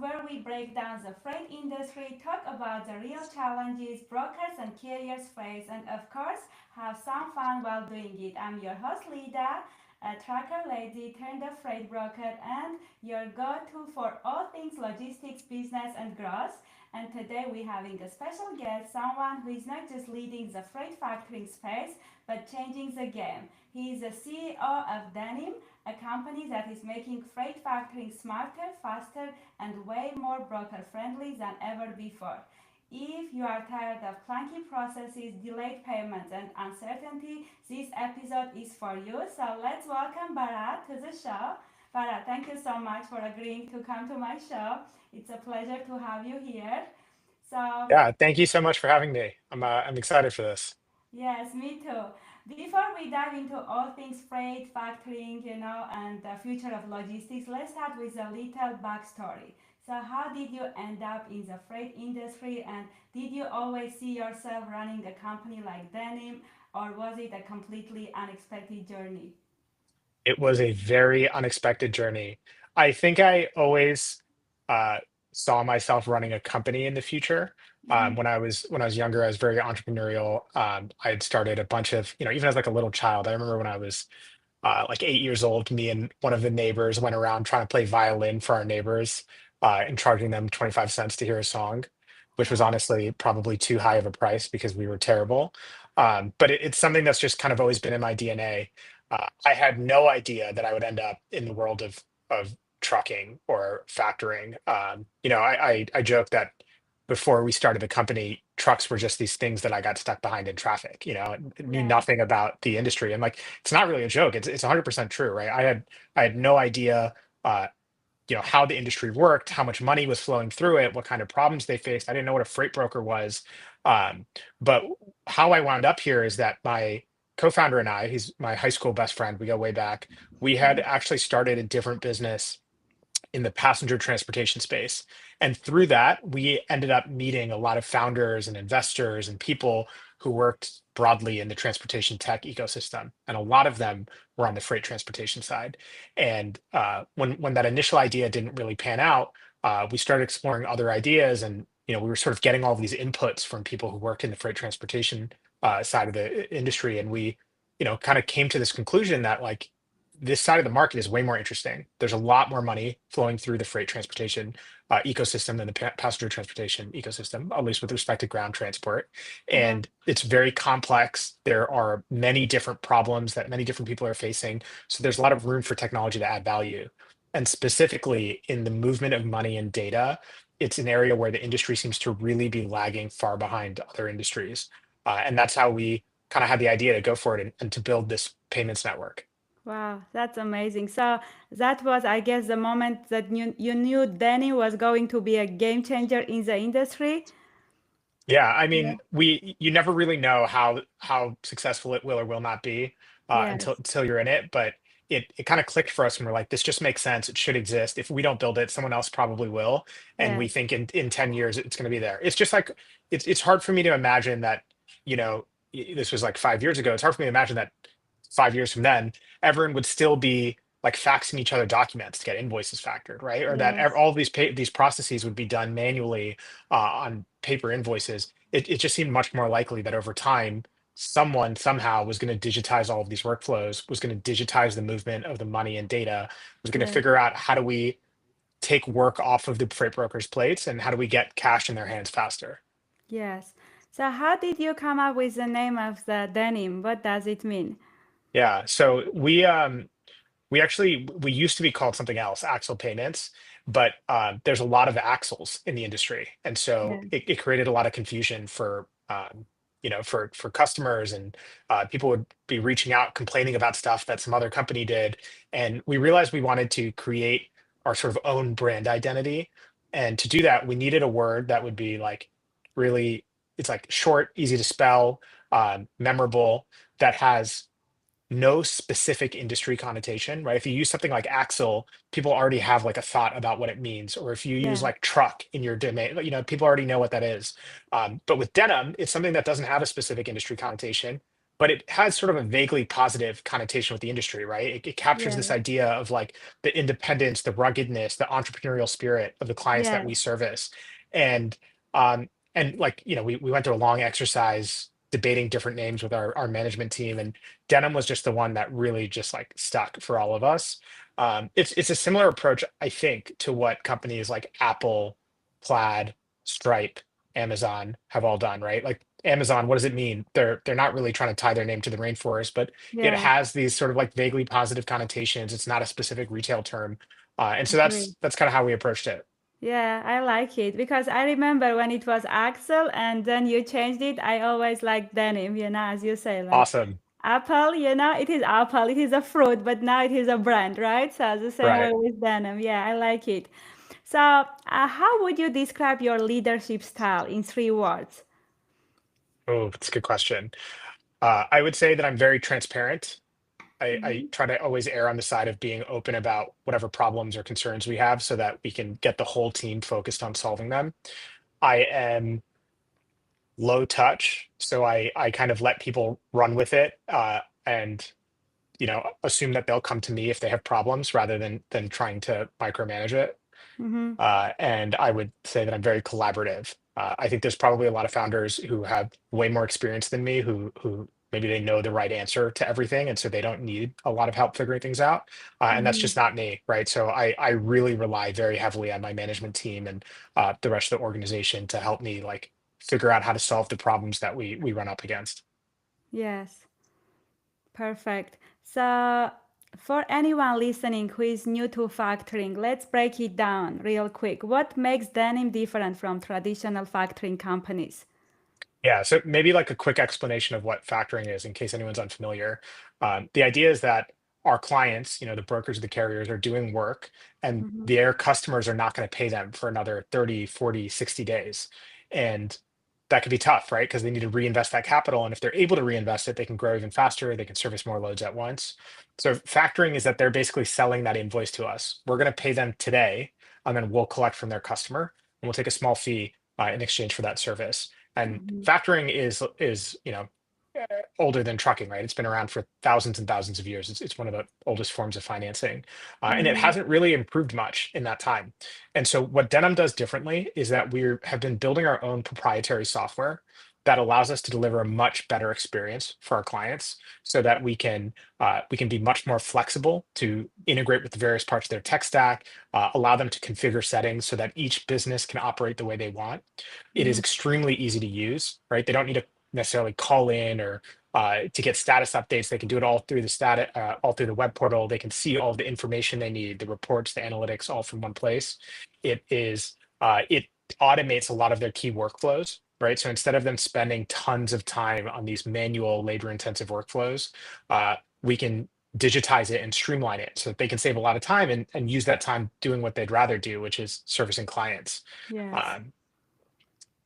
where we break down the freight industry, talk about the real challenges brokers and carriers face, and of course, have some fun while doing it. I'm your host, Lida, a tracker lady turned a freight broker, and your go to for all things logistics, business, and growth. And today we're having a special guest, someone who is not just leading the freight factoring space, but changing the game. He is the CEO of Denim, a company that is making freight factoring smarter, faster, and way more broker friendly than ever before. If you are tired of clunky processes, delayed payments, and uncertainty, this episode is for you. So let's welcome Bharat to the show. Bharat, thank you so much for agreeing to come to my show. It's a pleasure to have you here. So, Yeah, thank you so much for having me. I'm excited for this. yes, me too. Before we dive into all things freight, factoring, and the future of logistics, let's start with a little backstory. So, how did you end up in the freight industry, and did you always see yourself running a company like Denim, or was it a completely unexpected journey? It was a very unexpected journey. I think I always uh, saw myself running a company in the future. Mm-hmm. When I was younger, I was very entrepreneurial. I had started a bunch of, even as like a little child. I remember when I was like 8 years old, me and one of the neighbors went around trying to play violin for our neighbors and charging them 25 cents to hear a song, which was Wow. honestly probably too high of a price because we were terrible. But it's something that's just kind of always been in my DNA. I had no idea that I would end up in the world of trucking or factoring. I joke that before we started the company, trucks were just these things that I got stuck behind in traffic. Knew Yes. nothing about the industry, and like it's not really a joke. It's 100% true, right? I had no idea. Uh, how the industry worked, how much money was flowing through it, what kind of problems they faced. I didn't know what a freight broker was. Um, but how I wound up here is that my co-founder and I, he's my high school best friend, we go way back. We had Mm-hmm. actually started a different business in the passenger transportation space. And through that, we ended up meeting a lot of founders and investors and people who worked broadly in the transportation tech ecosystem. And a lot of them were on the freight transportation side. And when that initial idea didn't really pan out, we started exploring other ideas. And we were sort of getting all these inputs from people who worked in the freight transportation side of the industry. And we, kind of came to this conclusion that like this side of the market is way more interesting. There's a lot more money flowing through the freight transportation ecosystem than the passenger transportation ecosystem, at least with respect to ground transport. Yeah. And it's very complex. There are many different problems that many different people are facing. So there's a lot of room for technology to add value. And specifically in the movement of money and data, it's an area where the industry seems to really be lagging far behind other industries. And that's how we kind of had the idea to go for it and to build this payments network. Wow, that's amazing. So that was, I guess, the moment that you knew Danny was going to be a game changer in the industry. Yeah, I Yeah. mean, you never really know how successful it will or will not be until Yes. until you're in it. But it kind of clicked for us, and we're like, this just makes sense. It should exist. If we don't build it, someone else probably will. And we Yes. think in 10 years it's going to be there. It's just like it's hard for me to imagine that, this was like 5 years ago. It's hard for me to imagine that 5 years from then, everyone would still be like faxing each other documents to get invoices factored, right? Or that Yes. all of these processes would be done manually on paper invoices. It just seemed much more likely that over time, someone somehow was going to digitize all of these workflows, was going to digitize the movement of the money and data, was going to Yes. figure out how do we take work off of the freight brokers' plates and how do we get cash in their hands faster. Yes. So how did you come up with the name of the denim? What does it mean? Yeah, so we used to be called something else, Axle Payments, but there's a lot of axles in the industry, and so Yeah. it created a lot of confusion for for customers, and people would be reaching out complaining about stuff that some other company did, and we realized we wanted to create our sort of own brand identity, and to do that, we needed a word that would be like really, it's like short, easy to spell, memorable, that has no specific industry connotation, right? If you use something like axle, people already have like a thought about what it means. Or if you use Yeah. like truck in your domain, people already know what that is. But with denim, it's something that doesn't have a specific industry connotation. but it has sort of a vaguely positive connotation with the industry, right? It captures this Yeah. idea of like the independence, the ruggedness, the entrepreneurial spirit of the clients that we Yes. service. And um and like, we went through a long exercise debating different names with our management team, and Denim was just the one that really just like stuck for all of us. It's a similar approach, I think, to what companies like Apple, Plaid, Stripe, Amazon have all done, right? Like Amazon, what does it mean? They're not really trying to tie their name to the rainforest, but it Yes. has these sort of like vaguely positive connotations. It's not a specific retail term, and so Agree. that's kind of how we approached it. Yeah, I like it because I remember when it was Axel and then you changed it. I always liked denim, as you say, like Awesome, apple, it is apple, it is a fruit, but now it is a brand, right? So the same way right? with denim. Yeah, I like it. So, how would you describe your leadership style in 3 words? Oh, that's a good question. I would say that I'm very transparent. I Hmm. try to always err on the side of being open about whatever problems or concerns we have so that we can get the whole team focused on solving them. I am low touch, so I kind of let people run with it, and assume that they'll come to me if they have problems rather than trying to micromanage it. Hmm. And I would say that I'm very collaborative. I think there's probably a lot of founders who have way more experience than me, who maybe they know the right answer to everything, and so they don't need a lot of help figuring things out. And that's just Hmm. not me, right? So I really rely very heavily on my management team and the rest of the organization to help me like figure out how to solve the problems that we run up against. Yes, perfect. So, for anyone listening who is new to factoring, let's break it down real quick. What makes denim different from traditional factoring companies? Yeah, so maybe like a quick explanation of what factoring is in case anyone's unfamiliar. The idea is that our clients, the brokers, the carriers are doing work, and Hmm. their customers are not going to pay them for another 30, 40, 60 days. And that could be tough, right? Because they need to reinvest that capital. And if they're able to reinvest it, they can grow even faster. They can service more loads at once. So factoring is that they're basically selling that invoice to us. We're going to pay them today, and then we'll collect from their customer, and we'll take a small fee in exchange for that service. And Hmm. factoring is uh, older than trucking, right? It's been around for thousands and thousands of years. It's one of the oldest forms of financing, and it Hmm. hasn't really improved much in that time. And so what Denim does differently is that we have been building our own proprietary software that allows us to deliver a much better experience for our clients, so that we can be much more flexible to integrate with the various parts of their tech stack, allow them to configure settings so that each business can operate the way they want. It is Hmm. extremely easy to use, right? They don't need to necessarily call in or to get status updates. They can do it all through all through the web portal. They can see all the information they need, the reports, the analytics, all from one place. It automates a lot of their key workflows, right? So instead of them spending tons of time on these manual, labor-intensive workflows, we can digitize it and streamline it so that they can save a lot of time and use that time doing what they'd rather do, which is servicing clients. Yes. Um,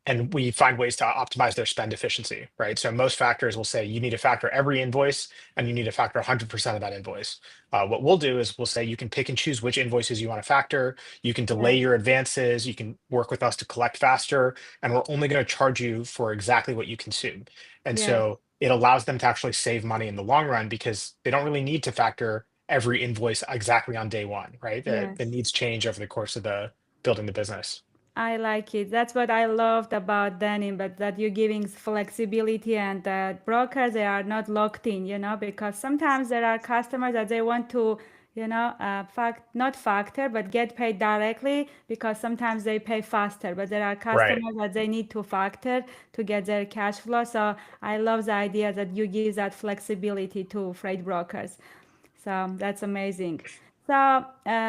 and we find ways to optimize their spend efficiency, right? So most factors will say you need to factor every invoice and you need to factor 100% of that invoice. What we'll do is we'll say you can pick and choose which invoices you want to factor. You can delay Yes. your advances. You can work with us to collect faster, and we're only going to charge you for exactly what you consume. And Yes. so it allows them to actually save money in the long run because they don't really need to factor every invoice exactly on day one, right? The Yes. needs change over the course of the building the business. I like it. That's what I loved about denim, but that you're giving flexibility and that brokers they are not locked in, because sometimes there are customers that they want to, not factor but get paid directly because sometimes they pay faster. But there are Right. customers that they need to factor to get their cash flow. So I love the idea that you give that flexibility to freight brokers. So that's amazing. So,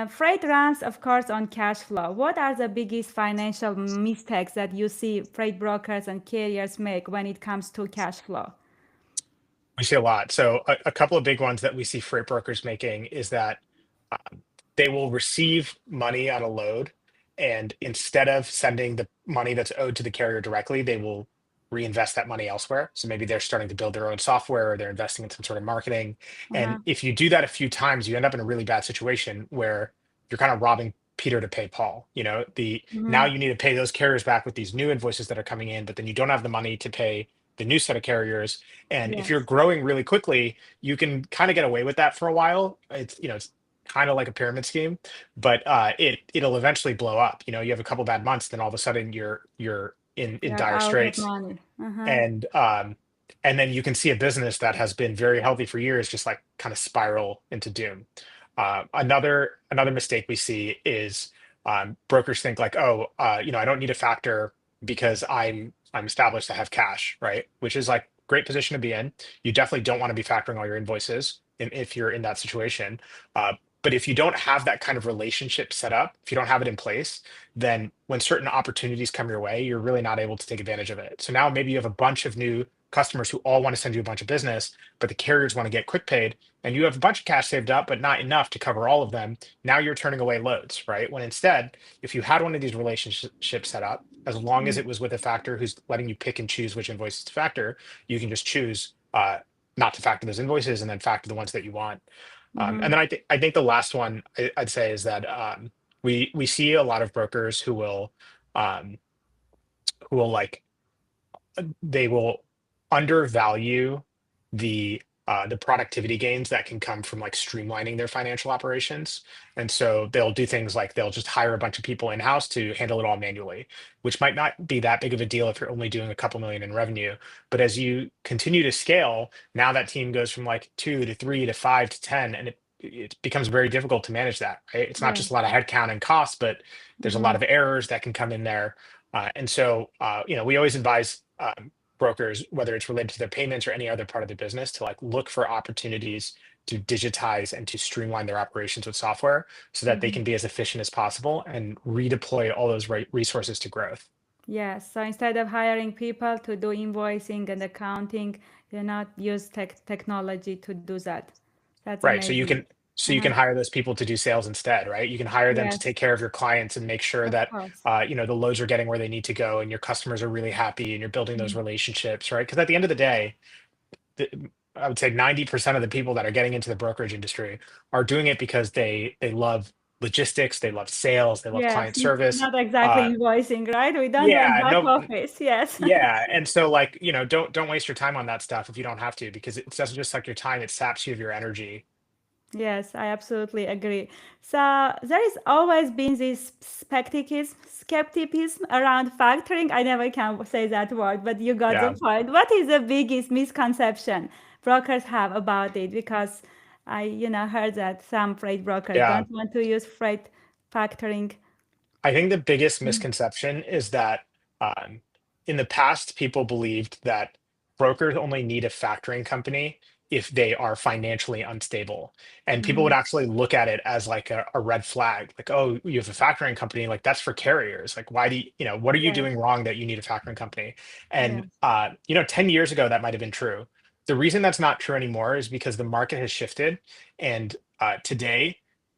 freight runs, of course, on cash flow. What are the biggest financial mistakes that you see freight brokers and carriers make when it comes to cash flow? We see a lot. So a couple of big ones that we see freight brokers making is that they will receive money on a load, and instead of sending the money that's owed to the carrier directly, they will reinvest that money elsewhere. So maybe they're starting to build their own software or they're investing in some sort of marketing. And Uh-huh. if you do that a few times, you end up in a really bad situation where you're kind of robbing Peter to pay Paul. The now Hmm. you need to pay those carriers back with these new invoices that are coming in, but then you don't have the money to pay the new set of carriers. And if you're Yes. growing really quickly, you can kind of get away with that for a while. It's kind of like a pyramid scheme, but it'll eventually blow up. You have a couple bad months, then all of a sudden you're in You're dire out of straits. money. Uh-huh. And um and then you can see a business that has been very healthy for years just like kind of spiral into doom. Another mistake we see is brokers think like, oh, I don't need a factor because I'm established to have cash, right? Which is like great position to be in. You definitely don't want to be factoring all your invoices if you're in that situation. Uh, but if you don't have that kind of relationship set up, if you don't have it in place, then when certain opportunities come your way, you're really not able to take advantage of it. So now maybe you have a bunch of new customers who all want to send you a bunch of business, but the carriers want to get quick paid, and you have a bunch of cash saved up, but not enough to cover all of them. Now you're turning away loads, right? When instead, if you had one of these relationships set up, as long as it was with a factor who's letting you pick and choose which invoices to factor, you can just choose not to factor those invoices and then factor the ones that you want. And Mm-hmm. then I think the last one I'd say is that we see a lot of brokers um, who will like they will undervalue the productivity gains that can come from like streamlining their financial operations. And so they'll do things like they'll just hire a bunch of people in-house to handle it all manually, which might not be that big of a deal if you're only doing a couple million in revenue. But as you continue to scale, now that team goes from like 2 to 3 to 5 to 10, and it becomes very difficult to manage that, right? It's not Yeah. just a lot of headcount and costs, but there's a lot Mm-hmm. of errors that can come in there. And so, we always advise brokers, whether it's related to their payments or any other part of the business, to like look for opportunities to digitize and to streamline their operations with software so that they Mm-hmm. can be as efficient as possible and redeploy all those resources to growth. Yes. So instead of hiring people to do invoicing and accounting, use technology to do that. That's Right. So you amazing. can so you Uh-huh. can hire those people to do sales instead, right? You can hire them to Yes, take care of your clients and make sure of that course. the loads are getting where they need to go and your customers are really happy and you're building those Mm. relationships, right? Because at the end of the day, the, I would say 90% of the people that are getting into the brokerage industry are doing it because they love logistics, they love sales, they love Yes, client service. not exactly Uh, invoicing, right? We don't want yeah, back no, office. Yes. yeah, and so like don't waste your time on that stuff if you don't have to, because it doesn't just like your time; it saps you of your energy. Yes, I absolutely agree. So there has always been this skepticism around factoring. I never can say that word, but you got the Yeah, point. What is the biggest misconception brokers have about it? Because I heard that some freight brokers yeah. don't want to use freight factoring. I think the biggest Mm. misconception is that um, in the past, people believed that brokers only need a factoring company if they are financially unstable. And people would Mm-hmm. actually look at it as like a red flag, like, oh, you have a factoring company, like that's for carriers. Like, why what are you Yes, doing wrong that you need a factoring company? And, yes, 10 years ago, that might have been true. The reason that's not true anymore is because the market has shifted. And today,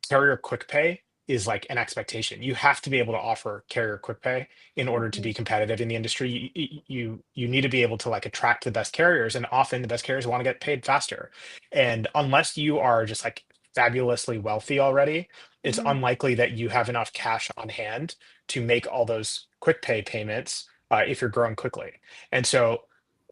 carrier quick pay is like an expectation. You have to be able to offer carrier quick pay in order to be okay. competitive in the industry. You need to be able to like attract the best carriers, and often the best carriers want to get paid faster. And unless you are just like fabulously wealthy already, it's Mm-hmm. unlikely that you have enough cash on hand to make all those quick pay payments if you're growing quickly. And so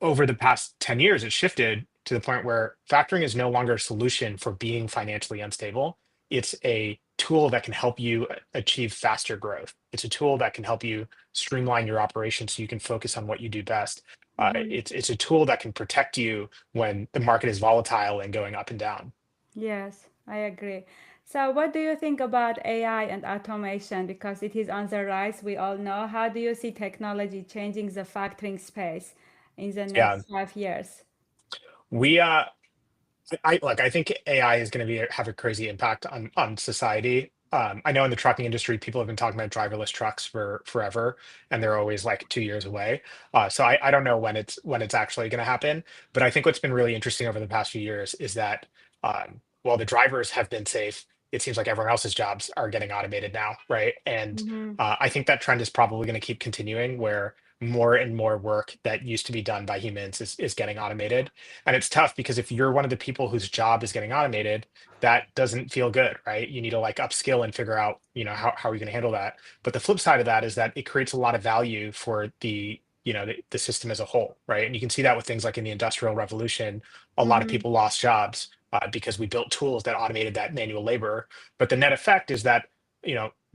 over the past 10 years, it shifted to the point where factoring is no longer a solution for being financially unstable. It's a tool that can help you achieve faster growth. It's a tool that can help you streamline your operations so you can focus on what you do best. Mm-hmm. It's a tool that can protect you when the market is volatile and going up and down. Yes, I agree. So, what do you think about AI and automation? Because it is on the rise, we all know. How do you see technology changing the factoring space in the Yeah, next 5 years? we I think AI is going to have a crazy impact on society. I know in the trucking industry, people have been talking about driverless trucks for forever, and they're always like 2 years away. So I don't know when it's actually going to happen. But I think what's been really interesting over the past few years is that while the drivers have been safe, it seems like everyone else's jobs are getting automated now, right? And Mm-hmm. I think that trend is probably going to keep continuing, where more and more work that used to be done by humans is getting automated. And it's tough because if you're one of the people whose job is getting automated, that doesn't feel good, right? You need to like upskill and figure out, how are you going to handle that. But the flip side of that is that it creates a lot of value for the system as a whole, right? And you can see that with things like in the Industrial Revolution, a lot of Mm-hmm. people lost jobs because we built tools that automated that manual labor. But the net effect is that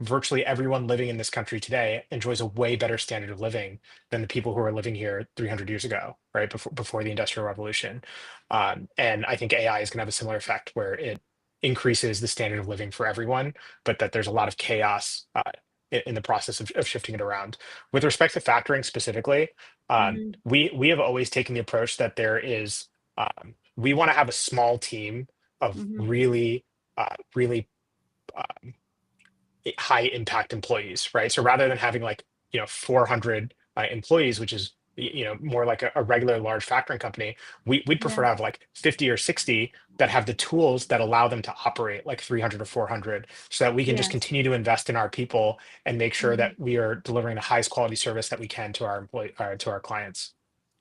virtually everyone living in this country today enjoys a way better standard of living than the people who are living here 300 years ago, right? Before the Industrial Revolution. And I think AI is going to have a similar effect where it increases the standard of living for everyone, but that there's a lot of chaos in the process of shifting it around. With respect to factoring specifically, Mm-hmm. we have always taken the approach that we want to have a small team of Mm-hmm. really uh, high impact employees, right? So rather than having 400 employees, which is more like a regular large factoring company, we'd prefer to Yes. have like 50 or 60 that have the tools that allow them to operate like 300 or 400, so that we can just Yes. continue to invest in our people and make sure Mm-hmm. that we are delivering the highest quality service that we can to our to our clients.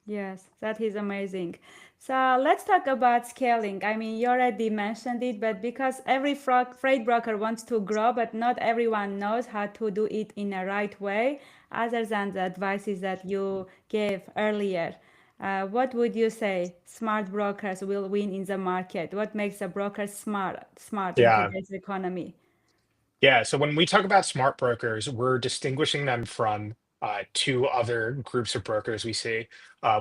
Yes, that is amazing. So let's talk about scaling. I mean, you already mentioned it, but because every freight broker wants to grow, but not everyone knows how to do it in a right way, other than the advices that you gave earlier. What would you say smart brokers will win in the market? What makes a broker smart in Yeah. today's economy? Yeah, so when we talk about smart brokers, we're distinguishing them from two other groups of brokers we see,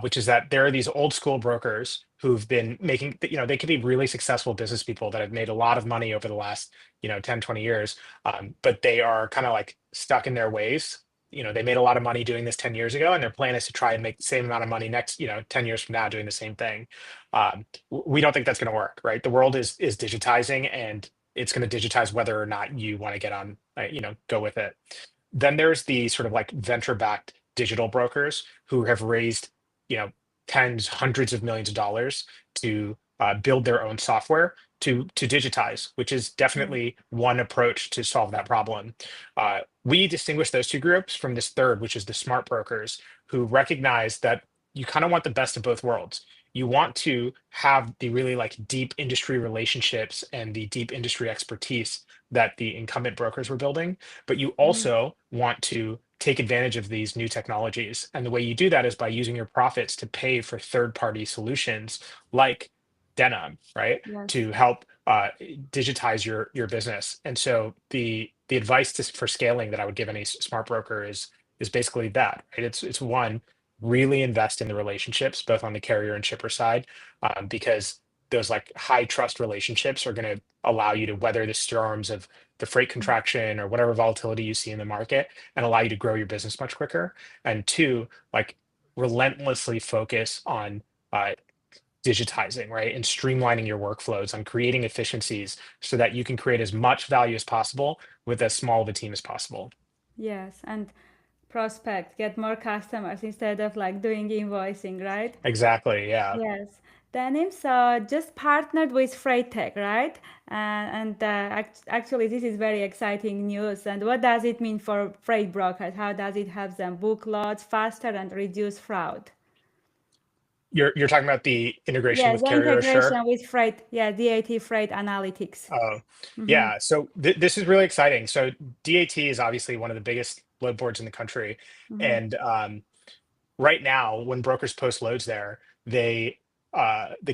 which is that there are these old school brokers who've been making, they could be really successful business people that have made a lot of money over the last, 10, 20 years, but they are kind of like stuck in their ways. They made a lot of money doing this 10 years ago, and their plan is to try and make the same amount of money next, 10 years from now doing the same thing. We don't think that's going to work, right? The world is digitizing, and it's going to digitize whether or not you want to get on, go with it. Then there's the sort of like venture-backed digital brokers who have raised, you know, tens, hundreds of millions of dollars to build their own software to digitize, which is Yes. definitely one approach to solve that problem. We distinguish those two groups from this third, which is the smart brokers, who recognize that you kind of want the best of both worlds. You want to have the really like deep industry relationships and the deep industry expertise that the incumbent brokers were building, but you Mhm. also want to take advantage of these new technologies. And the way you do that is by using your profits to pay for third-party solutions like Denim, right? Yes. To help digitize your business. And so the advice for scaling that I would give any smart broker is basically that, right? It's one, really invest in the relationships both on the carrier and shipper side, because those like high trust relationships are going to allow you to weather the storms of the freight contraction or whatever volatility you see in the market, and allow you to grow your business much quicker. And two, like relentlessly focus on uh, digitizing, right? And streamlining your workflows, on creating efficiencies so that you can create as much value as possible with as small of a team as possible. Yes. And prospect, get more customers instead of like doing invoicing, right? Exactly. Yeah. Yes. Denim just partnered with Freight Tech, right? Actually, this is very exciting news. And what does it mean for freight brokers? How does it help them book loads faster and reduce fraud? You're talking about the integration Yes, with the Carrier Assure. integration with Freight, yeah, DAT Freight Analytics. Oh, Mm-hmm. yeah. So this is really exciting. So DAT is obviously one of the biggest load boards in the country, Mm-hmm. and right now, when brokers post loads there, the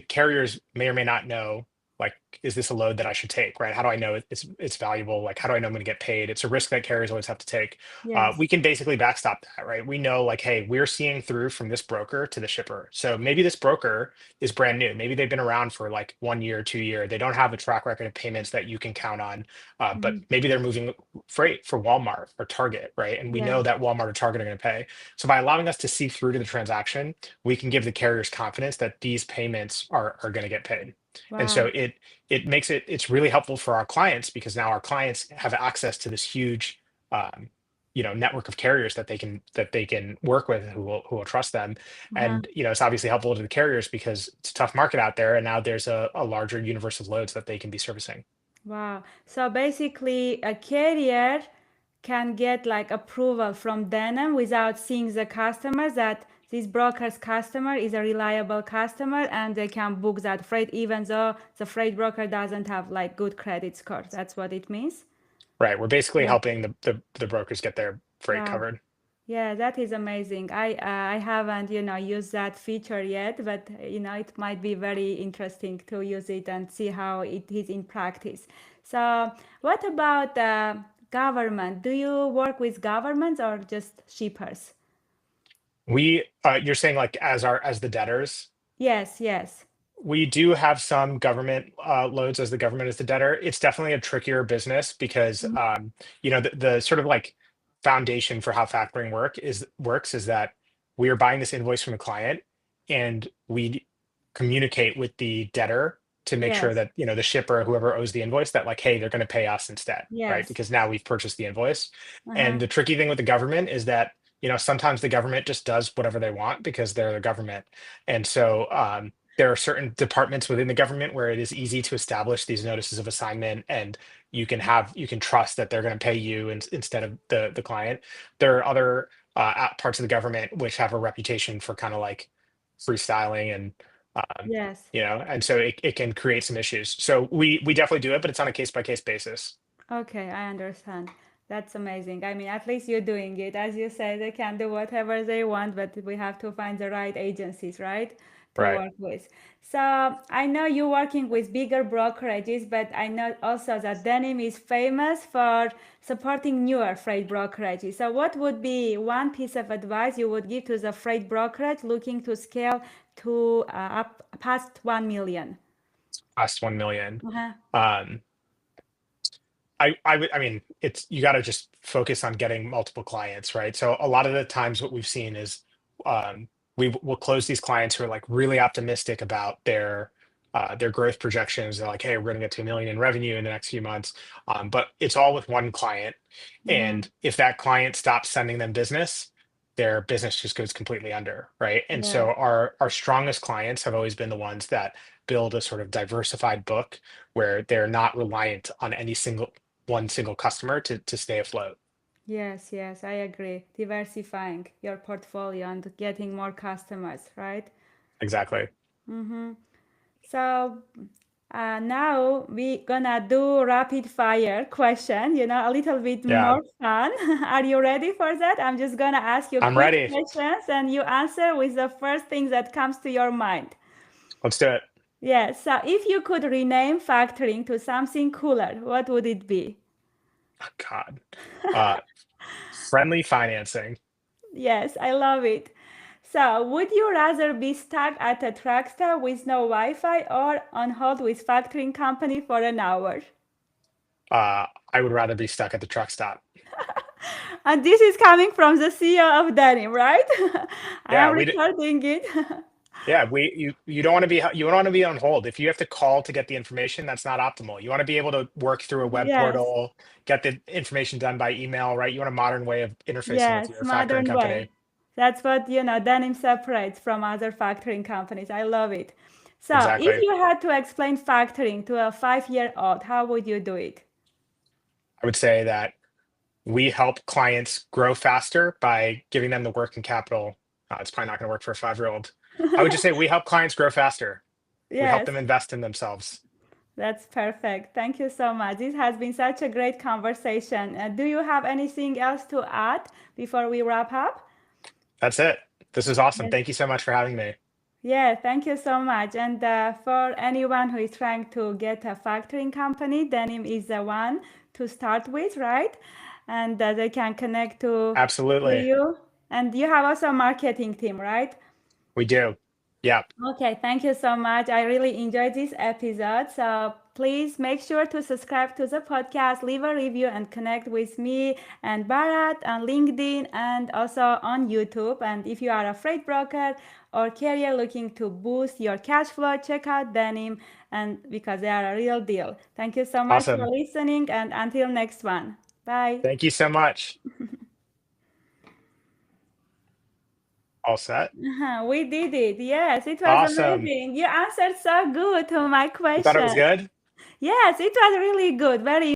carriers may or may not know, like, is this a load that I should take, right? How do I know it's valuable? Like, how do I know I'm going to get paid? It's a risk that carriers always have to take. Yes. We can basically backstop that, right? We know, like, hey, we're seeing through from this broker to the shipper. So maybe this broker is brand new. Maybe they've been around for like 1 year, 2 year. They don't have a track record of payments that you can count on, but Mm-hmm. maybe they're moving freight for Walmart or Target, right? And we know Yes. that Walmart or Target are going to pay. So by allowing us to see through to the transaction, we can give the carriers confidence that these payments are going to get paid. And so Wow. it makes it's really helpful for our clients, because now our clients have access to this huge um, network of carriers that they can work with, who will trust them. Uh-huh. And it's obviously helpful to the carriers because it's a tough market out there, and now there's a larger universe of loads that they can be servicing. Wow. So basically, a carrier can get like approval from Denim without seeing the customer that this broker's customer is a reliable customer, and they can book that freight even though the freight broker doesn't have like good credit score. That's what it means. Right. We're basically Yeah. helping the brokers get their freight Wow. covered. Yeah, that is amazing. I haven't, used that feature yet, but it might be very interesting to use it and see how it is in practice. So, what about government? Do you work with governments or just shippers? You're saying like as the debtors? Yes, yes. We do have some government loads as the government is the debtor. It's definitely a trickier business because Mhm. the sort of like foundation for how factoring works is that we are buying this invoice from a client and we communicate with the debtor to make sure Yes, that the shipper, whoever owes the invoice, that like, hey, they're going to pay us instead, right? yes. Because now we've purchased the invoice. Uh-huh. And the tricky thing with the government is that sometimes the government just does whatever they want because they're the government. And so there are certain departments within the government where it is easy to establish these notices of assignment, and you can trust that they're going to pay you instead of the client. There are other parts of the government which have a reputation for kind of like freestyling and um, Yes. and so it can create some issues. So we definitely do it, but it's on a case by case basis. Okay, I understand. That's amazing. I mean, at least you're doing it. As you say, they can do whatever they want, but we have to find the right agencies, right, to Right. work with. So I know you're working with bigger brokerages, but I know also that Denim is famous for supporting newer freight brokerages. So what would be one piece of advice you would give to the freight brokerage looking to scale to up past 1 million? Past 1 million. Uh-huh. Um, I mean, it's you got to just focus on getting multiple clients, right? So a lot of the times what we've seen is um, we will close these clients who are like really optimistic about their growth projections. They're like, hey, we're going to get to 1 million in revenue in the next few months. But it's all with one client. Mm-hmm. And if that client stops sending them business, their business just goes completely under, right? And Yes. so our strongest clients have always been the ones that build a sort of diversified book where they're not reliant on any single customer to stay afloat. Yes, yes, I agree. Diversifying your portfolio and getting more customers, right? Exactly. Mm-hmm. So now we gonna do rapid fire question, a little bit Yeah, more fun. Are you ready for that? I'm just gonna ask you I'm quick ready. questions and you answer with the first thing that comes to your mind. Let's do it. Yes, so if you could rename factoring to something cooler, what would it be? Oh, God. Uh, Friendly financing. Yes, I love it. So, would you rather be stuck at a truck stop with no Wi-Fi or on hold with factoring company for an hour? I would rather be stuck at the truck stop. And this is coming from the CEO of Denim, right? I am Yeah, recording it. yeah, you don't want to you don't want to be on hold. If you have to call to get the information, that's not optimal. You want to be able to work through a web Yes, portal, get the information done by email, right? You want a modern way of interfacing with yes, your factoring modern way. company. That's what, Denim separates from other factoring companies. I love it. So, if Exactly. you had to explain factoring to a 5-year-old, how would you do it? I would say that we help clients grow faster by giving them the working capital. It's probably not going to work for a 5-year-old. I would just say we help clients grow faster. We help Yes. them invest in themselves. That's perfect. Thank you so much. This has been such a great conversation. Do you have anything else to add before we wrap up? That's it. This is awesome. Yes. Thank you so much for having me. Yeah, thank you so much. And for anyone who is trying to get a factoring company, Denim is the one to start with, right? And they can connect to Absolutely. you. And you have also a marketing team, right? We do. Yeah. Okay, thank you so much. I really enjoyed this episode. So please make sure to subscribe to the podcast, leave a review, and connect with me and Bharat on LinkedIn and also on YouTube. And if you are a freight broker or carrier looking to boost your cash flow, check out Denim and because they are a real deal. Thank you so much for Awesome. listening and until next one. Bye. Thank you so much. All set. We did it. Yes, it was Awesome. amazing. You answered so good to my You thought it was question. good? Yes, it was really good, very